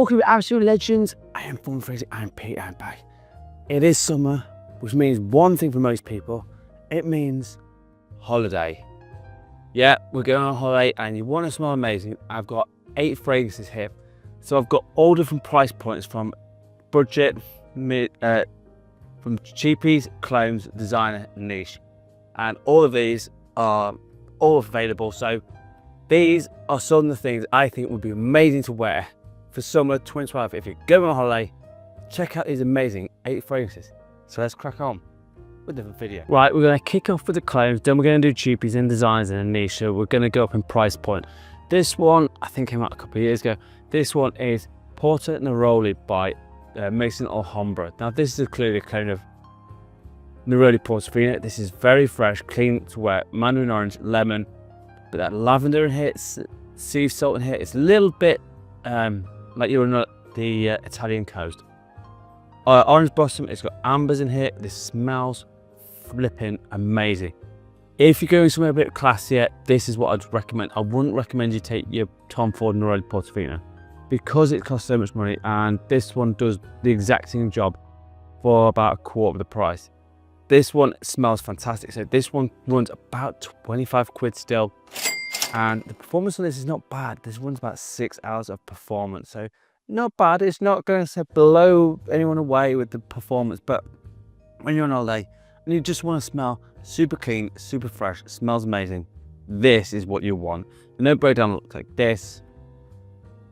Walking with absolute legends. I am Fun Freezing, I am Pete, I am back. It is summer, which means one thing for most people. It means holiday. Yeah, we're going on holiday and you want to smell amazing. I've got 8 fragrances here. So I've got all different price points from budget, from cheapies, clones, designer, niche. And all of these are all available. So these are some of the things I think would be amazing to wear for summer 2012. If you're going on holiday, check out these amazing 8 fragrances. So let's crack on with the video. Right, we're going to kick off with the clones, then we're going to do cheapies and designs and a niche. So we're going to go up in price point. This one, I think came out a couple of years ago. This one is Porto Neroli by Maison Alhambra. Now this is clearly a clone of Neroli Portofino. This is very fresh, clean to wear, mandarin orange, lemon, but that lavender in here, sea salt in here. It's a little bit like you're on the Italian coast. Orange blossom, it's got ambers in here. This smells flipping amazing. If you're going somewhere a bit classier, this is what I'd recommend. I wouldn't recommend you take your Tom Ford Neroli Portofino because it costs so much money, and this one does the exact same job for about a quarter of the price. This one smells fantastic. So this one runs about 25 quid still. And the performance on this is not bad. This runs about 6 hours of performance. So not bad. It's not going to blow anyone away with the performance. But when you're on holiday and you just want to smell super clean, super fresh, smells amazing, this is what you want. The no breakdown looks like this.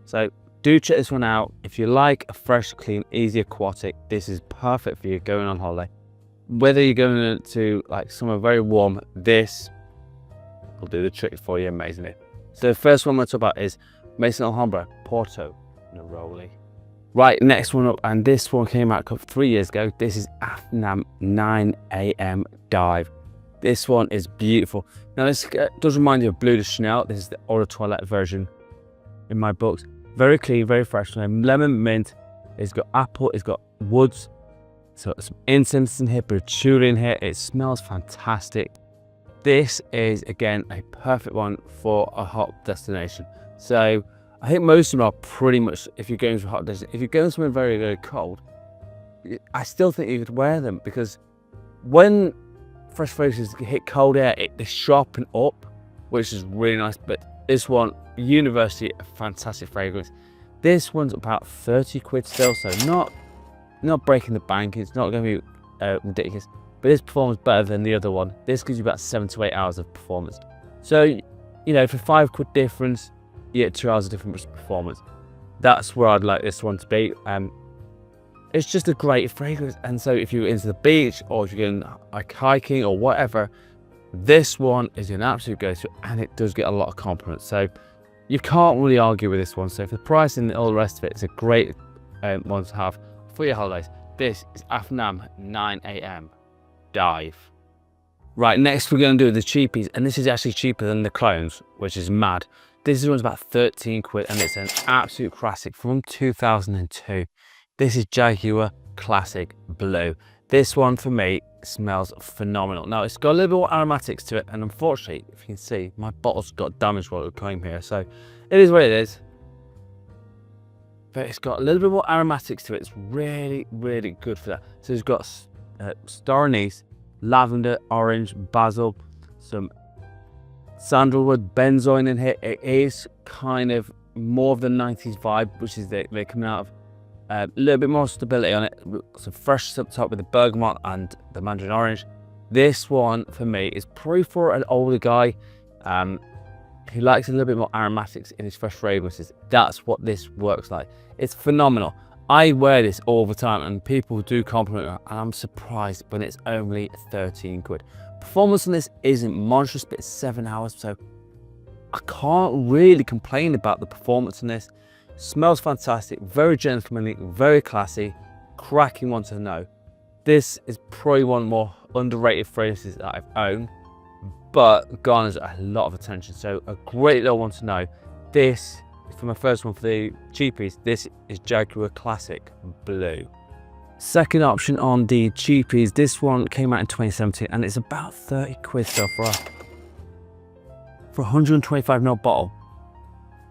So do check this one out. If you like a fresh, clean, easy aquatic, this is perfect for you going on holiday. Whether you're going to like somewhere very warm, this will do the trick for you amazingly. So the first one I'm going to talk about is Maison Alhambra Porto Neroli. Right, next one up, and this one came out 3 years ago. This is Afnan 9 AM Dive. This one is beautiful. Now this does remind you of Bleu de Chanel. This is the Eau de Toilette version in my books. Very clean, very fresh. Lemon mint. It's got apple. It's got woods. So some incense in here, patchouli in here. It smells fantastic. This is, again, a perfect one for a hot destination. So I think most of them are pretty much, if you're going to a hot destination, if you're going somewhere very, very cold, I still think you could wear them, because when fresh fragrances hit cold air, they sharpen up, which is really nice. But this one, universally, a fantastic fragrance. This one's about 30 quid still, so not breaking the bank. It's not going to be ridiculous. But this performs better than the other one. This gives you about 7 to 8 hours of performance. So, you know, for 5 quid difference, you get 2 hours of different performance. That's where I'd like this one to be. It's just a great fragrance. And so if you're into the beach, or if you're going like hiking or whatever, this one is an absolute go-to, and it does get a lot of compliments. So you can't really argue with this one. So for the price and all the rest of it, it's a great one to have for your holidays. This is Afnan 9 AM Dive. Right, next we're going to do the cheapies, and this is actually cheaper than the clones, which is mad. This one's about 13 quid, and it's an absolute classic from 2002. This is Jaguar Classic Blue. This one for me smells phenomenal. Now it's got a little bit more aromatics to it, and unfortunately, if you can see, my bottle's got damaged while it came here, so it is what it is. But it's got a little bit more aromatics to it. It's really, really good for that. So it's got star anise, lavender, orange, basil, some sandalwood, benzoin in here. It is kind of more of the 90s vibe, which is they're coming out of. A little bit more stability on it. Some fresh up top with the bergamot and the mandarin orange. This one for me is probably for an older guy who likes a little bit more aromatics in his fresh fragrances. That's what this works like. It's phenomenal. I wear this all the time, and people do compliment me, and I'm surprised when it's only 13 quid. Performance on this isn't monstrous, but it's 7 hours, so I can't really complain about the performance on this. Smells fantastic, very gentlemanly, very classy, cracking one to know. This is probably one of the more underrated fragrances that I've owned, but garners a lot of attention, so a great little one to know. This, for my first one for the cheapies, this is Jaguar Classic Blue. Second option on the cheapies, this one came out in 2017, and it's about 30 quid so for a 125ml bottle.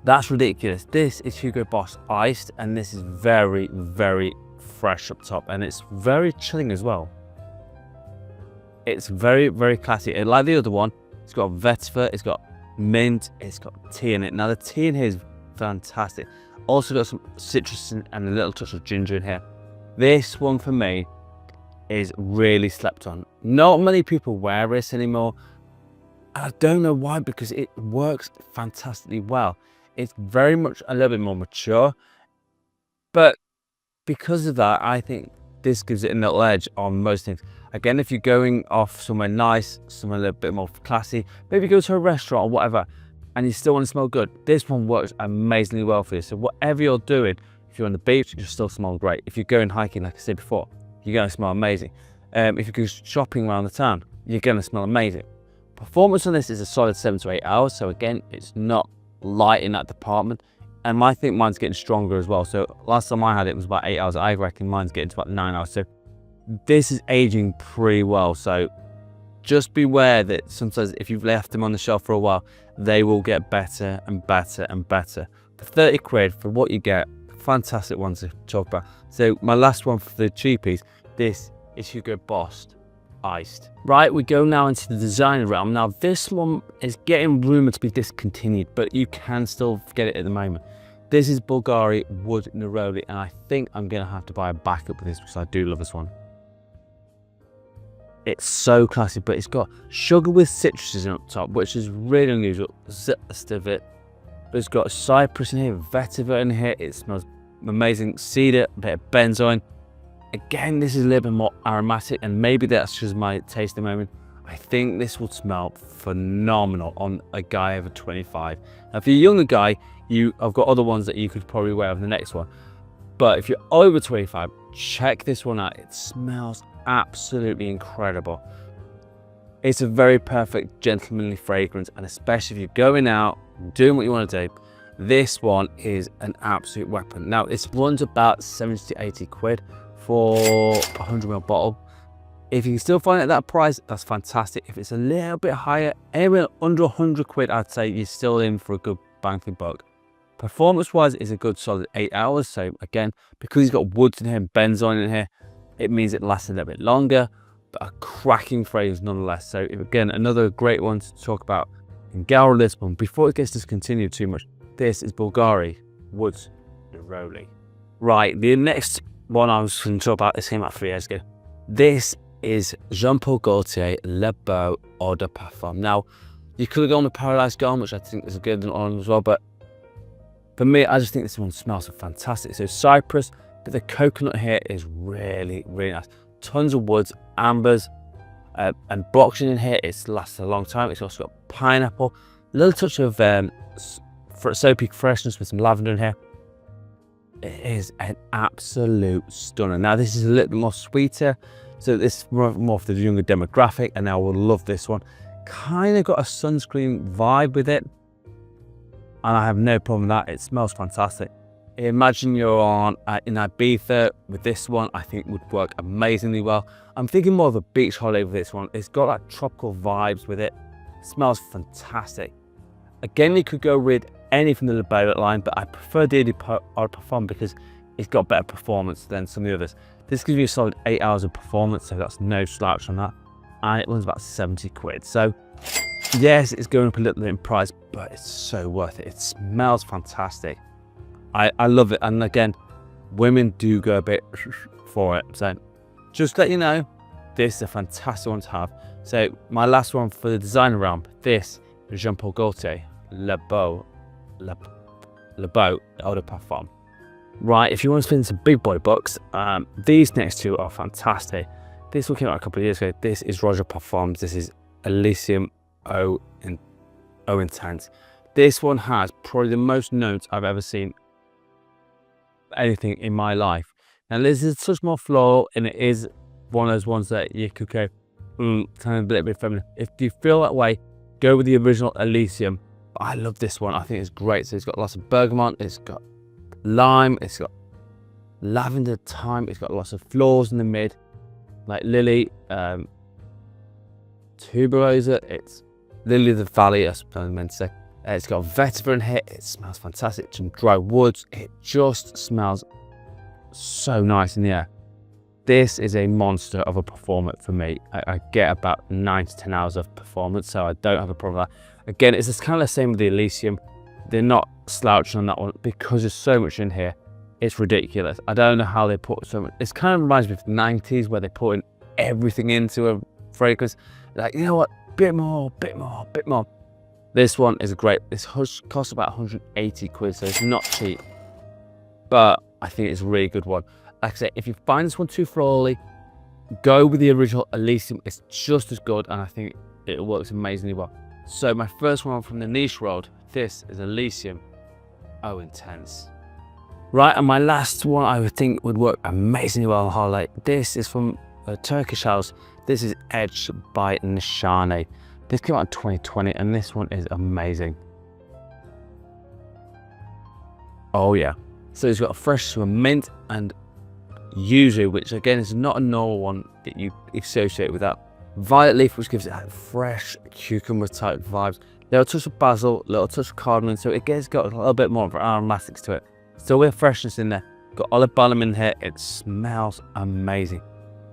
That's ridiculous. This is Hugo Boss Iced, and this is very, very fresh up top, and it's very chilling as well. It's very, very classy. And like the other one, it's got vetiver, it's got mint, it's got tea in it. Now the tea in here is fantastic. Also got some citrus and a little touch of ginger in here. This one for me is really slept on. Not many people wear this anymore. I don't know why, because it works fantastically well. It's very much a little bit more mature, but because of that, I think this gives it a little edge on most things. Again, if you're going off somewhere nice, somewhere a little bit more classy, maybe go to a restaurant or whatever, and you still want to smell good, this one works amazingly well for you. So whatever you're doing, if you're on the beach, you still smell great. If you're going hiking, like I said before, you're going to smell amazing. If you go shopping around the town, you're going to smell amazing. Performance on this is a solid 7 to 8 hours. So again, it's not light in that department. And I think mine's getting stronger as well. So last time I had it was about 8 hours. I reckon mine's getting to about 9 hours. So this is aging pretty well. So just beware that sometimes if you've left them on the shelf for a while, they will get better and better and better. For 30 quid for what you get, fantastic one to talk about. So my last one for the cheapies, this is Hugo Boss Iced. Right, we go now into the designer realm. Now this one is getting rumoured to be discontinued, but you can still get it at the moment. This is Bvlgari Wood Neroli, and I think I'm going to have to buy a backup of this because I do love this one. It's so classy, but it's got sugar with citruses up top, which is really unusual. Zest of it. But it's got cypress in here, vetiver in here. It smells amazing. Cedar, a bit of benzoin. Again, this is a little bit more aromatic, and maybe that's just my taste at the moment. I think this will smell phenomenal on a guy over 25. Now, if you're a younger guy, I've got other ones that you could probably wear on the next one. But if you're over 25, check this one out. It smells absolutely incredible. It's a very perfect gentlemanly fragrance, and especially if you're going out, doing what you want to do, this one is an absolute weapon. Now, this runs about 70 to 80 quid for a 100ml bottle. If you can still find it at that price, that's fantastic. If it's a little bit higher, anywhere under 100 quid, I'd say you're still in for a good bang for buck. Performance wise, is a good solid 8 hours. So again, because he's got woods in here and benzoin in here, it means it lasts a little bit longer, but a cracking fragrance nonetheless. So again, another great one to talk about in Gaultier Lisbon. Before it gets discontinued too much, this is Bvlgari Wood Neroli. Right, the next one I was going to talk about, this came out 3 years ago. This is Jean-Paul Gaultier Le Beau Eau de Parfum. Now, you could have gone with Paradise Gone, which I think is a good one as well, but for me, I just think this one smells fantastic. So cypress, but the coconut here is really, really nice. Tons of woods, ambers, and boxing in here. It lasts a long time. It's also got pineapple, a little touch of soapy freshness with some lavender in here. It is an absolute stunner. Now, this is a little bit more sweeter, so this is more for the younger demographic, and I will love this one. Kind of got a sunscreen vibe with it, and I have no problem with that. It smells fantastic. Imagine you're in Ibiza with this one. I think would work amazingly well. I'm thinking more of a beach holiday with this one. It's got like tropical vibes with it. It smells fantastic. Again, you could go with any from the Le Beau line, but I prefer the Eau de Parfum because it's got better performance than some of the others. This gives you a solid 8 hours of performance, so that's no slouch on that. And it runs about 70 quid. So yes, it's going up a little bit in price, but it's so worth it. It smells fantastic. I love it. And again, women do go a bit for it. So just to let you know, this is a fantastic one to have. So my last one for the designer realm, this is Jean-Paul Gaultier Le Beau Eau de Parfum. Right, if you want to spend some big boy bucks, these next two are fantastic. This one came out a couple of years ago. This is Roja Parfums. This is Elysium Eau Intense. This one has probably the most notes I've ever seen anything in my life. Now, this is such more floral, and it is one of those ones that you could go, kind of a little bit feminine. If you feel that way, go with the original Elysium. But I love this one. I think it's great. So it's got lots of bergamot, it's got lime, it's got lavender, thyme, it's got lots of florals in the mid, like lily, tuberosa, it's lily of the valley, I suppose I meant to say, It's got vetiver in here. It smells fantastic. Some dry woods. It just smells so nice in the air. This is a monster of a performance for me. I get about 9 to 10 hours of performance, so I don't have a problem with that. Again, it's just kind of the same with the Elysium. They're not slouching on that one because there's so much in here. It's ridiculous. I don't know how they put so much. It kind of reminds me of the 90s where they put in everything into a fragrance. Like, you know what? Bit more, bit more, bit more. This one is great. This costs about 180 quid, so it's not cheap. But I think it's a really good one. Like I say, if you find this one too florally, go with the original Elysium. It's just as good, and I think it works amazingly well. So my first one from the niche world, this is Elysium. Oh, intense. Right, and my last one I would think would work amazingly well on holiday. This is from a Turkish house. This is Edge by Nishane. This came out in 2020, and this one is amazing. Oh yeah. So it's got a fresh swim mint and yuzu, which again is not a normal one that you associate with that. Violet leaf, which gives it that fresh cucumber type vibes. Little touch of basil, little touch of cardamom, so it gets got a little bit more of aromatics to it. Still with freshness in there. Got olive balm in here. It smells amazing.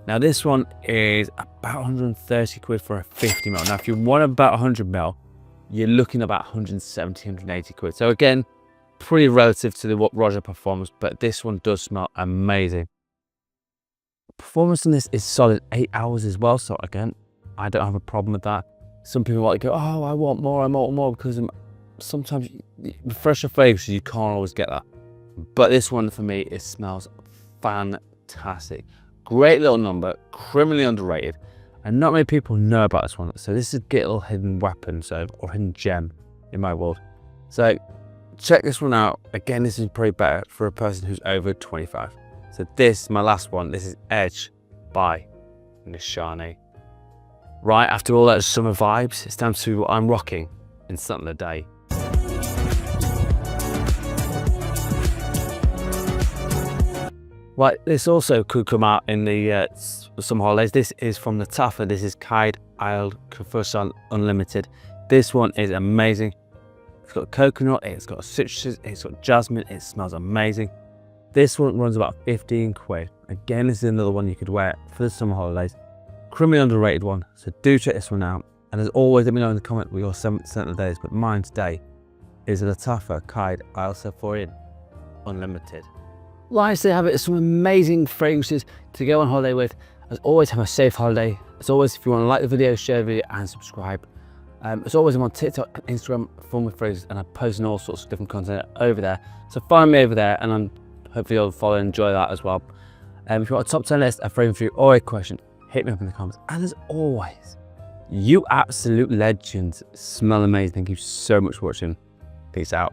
Now this one is about 130 quid for a 50 ml. Now if you want about 100 ml, you're looking about 170, 180 quid. So again, pretty relative to what Roja Parfums, but this one does smell amazing. Performance on this is solid 8 hours as well. So again, I don't have a problem with that. Some people might go, oh, I want more, because sometimes with fresher fragrances, you can't always get that. But this one for me, it smells fantastic. Great little number, criminally underrated, and not many people know about this one. So this is a little hidden weapon, or hidden gem in my world. So check this one out. Again, this is probably better for a person who's over 25. So this, my last one, this is Edge by Nishane. Right, after all that summer vibes, it's time to see what I'm rocking in something a day. Right, this also could come out in the summer holidays. This is from the Taffer. This is Kaid Al Kafursan Unlimited. This one is amazing. It's got coconut, it's got citrus, it's got jasmine, it smells amazing. This one runs about 15 quid. Again, this is another one you could wear for the summer holidays. Criminally underrated one, so do check this one out. And as always, let me know in the comment what your 7% of the days, but mine today is a Taffer Kaid Al Kafursan Unlimited. Like I have it, some amazing fragrances to go on holiday with. As always, have a safe holiday. As always, if you want to like the video, share the video and subscribe. As always, I'm on TikTok and Instagram, Fun with Fragrances, and I'm posting all sorts of different content over there. So find me over there, and I'm hopefully you'll follow and enjoy that as well. If you want a top 10 list, a fragrance for you or a question, hit me up in the comments. And as always, you absolute legends smell amazing. Thank you so much for watching. Peace out.